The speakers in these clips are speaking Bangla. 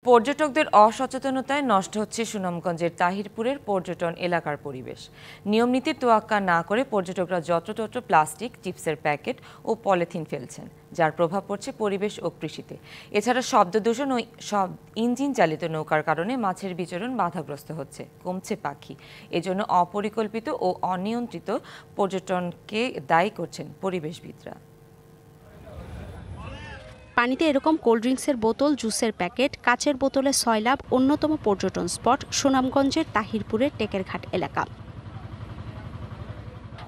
পর্যটকদের অসচেতনতায় নষ্ট হচ্ছে সুনামগঞ্জের তাহিরপুরের পর্যটন এলাকার পরিবেশ। নিয়মনীতির তোয়াক্কা না করে পর্যটকরা যত্রতত্র প্লাস্টিক, চিপসের প্যাকেট ও পলিথিন ফেলছেন, যার প্রভাব পড়ছে পরিবেশ ও কৃষিতে। এছাড়া শব্দ দূষণ ও ইঞ্জিন চালিত নৌকার কারণে মাছের বিচরণ বাধাগ্রস্ত হচ্ছে, কমছে পাখি। এজন্য অপরিকল্পিত ও অনিয়ন্ত্রিত পর্যটনকে দায়ী করছেন পরিবেশবিদরা। পানিতে এরকম কোল্ড ড্রিঙ্কসের বোতল, জুসের প্যাকেট, কাচের বোতলে সয়লাব অন্যতম পর্যটন স্পট সুনামগঞ্জের তাহিরপুরের টেকেরঘাট এলাকা।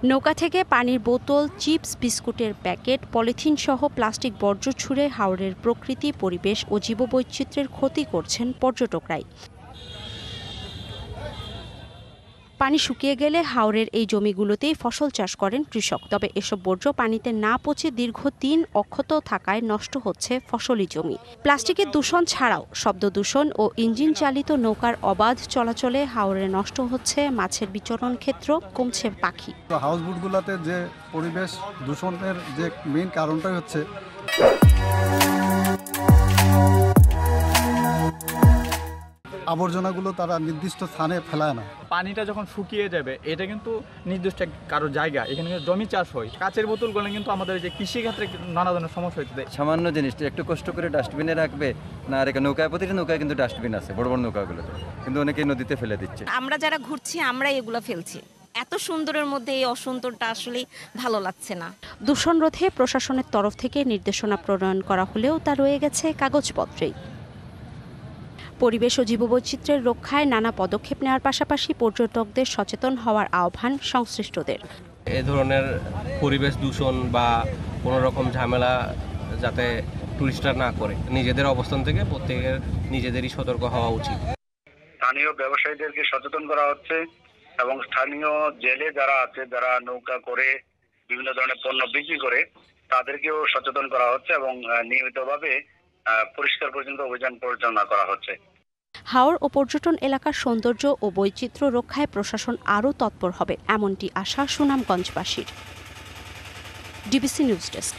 নৌকা থেকে পানির বোতল, চিপস, বিস্কুটের প্যাকেট, পলিথিন সহ প্লাস্টিক বর্জ্য ছুঁড়ে হাওরের প্রকৃতি, পরিবেশ ও জীববৈচিত্র্যের ক্ষতি করছেন পর্যটকরাই। পানি শুকিয়ে গেলে হাওরের এই জমিগুলোতেই ফসল চাষ করেন কৃষক। তবে এসব বর্জ্য পানিতে না পচে দীর্ঘদিন অক্ষত থাকায় নষ্ট হচ্ছে ফসলি জমি। প্লাস্টিকের দূষণ ছাড়াও শব্দ দূষণ ও ইঞ্জিন চালিত নৌকার অবাধ চলাচলে হাওরে নষ্ট হচ্ছে মাছের বিচরণ ক্ষেত্র, কমছে পাখি। হাউসবোটগুলোতে যে পরিবেশ দূষণের যে মেইন কারণটাই হচ্ছে আবর্জনাগুলো তারা নির্দিষ্ট স্থানে ফেলায় না। পানিটা যখন শুকিয়ে যাবে, এটা কিন্তু নির্দিষ্ট কারো জায়গা, এখানে জমি চাষ হয়। কাচের বোতলগুলো কিন্তু আমাদের যে কৃষিক্ষেত্রে নানা ধরনের সমস্যা হচ্ছে। সামান্য জিনিসটা একটু কষ্ট করে ডাস্টবিনে রাখবে না, আর নৌকায়, প্রতিটা নৌকায় কিন্তু ডাস্টবিন আছে, বড় বড় নৌকাগুলোতে, কিন্তু অনেকেই নদীতে ফেলে দিচ্ছে। আমরা যারা ঘুরছি আমরা এগুলো ফেলছি। এত সুন্দরের মধ্যে এই অসুন্দরটা আসলে ভালো লাগছে না। দূষণ রোধে প্রশাসনের তরফ থেকে নির্দেশনা প্রণয়ন করা হলেও তা রয়ে গেছে কাগজপত্রেই। পরিবেশ ও জীববৈচিত্র্যের রক্ষায় নানা পদক্ষেপ নেওয়ার পাশাপাশি পর্যটকদের সচেতন হওয়ার আহ্বান সংশ্লিষ্টদের। এ ধরনের পরিবেশ দূষণ বা কোনো রকম ঝামেলা যাতে টুরিস্টরা না করে, নিজেদের অবস্থান থেকে প্রত্যেকের নিজেদেরই সতর্ক হওয়া উচিত। স্থানীয় ব্যবসায়ীদেরকে সচেতন করা হচ্ছে এবং স্থানীয় জেলে যারা আছে, যারা নৌকা করে বিভিন্ন ধরনের পণ্য বিক্রি করে, তাদেরকেও সচেতন করা হচ্ছে এবং নিয়মিতভাবে পরিষ্কার পরিচ্ছন্ন অভিযান পরিচালনা করা হচ্ছে। হাওর ও পর্যটন এলাকার সৌন্দর্য ও বৈচিত্র্য রক্ষায় প্রশাসন আরও তৎপর হবে, এমনটি আশা সুনামগঞ্জবাসীর। DBC news desk.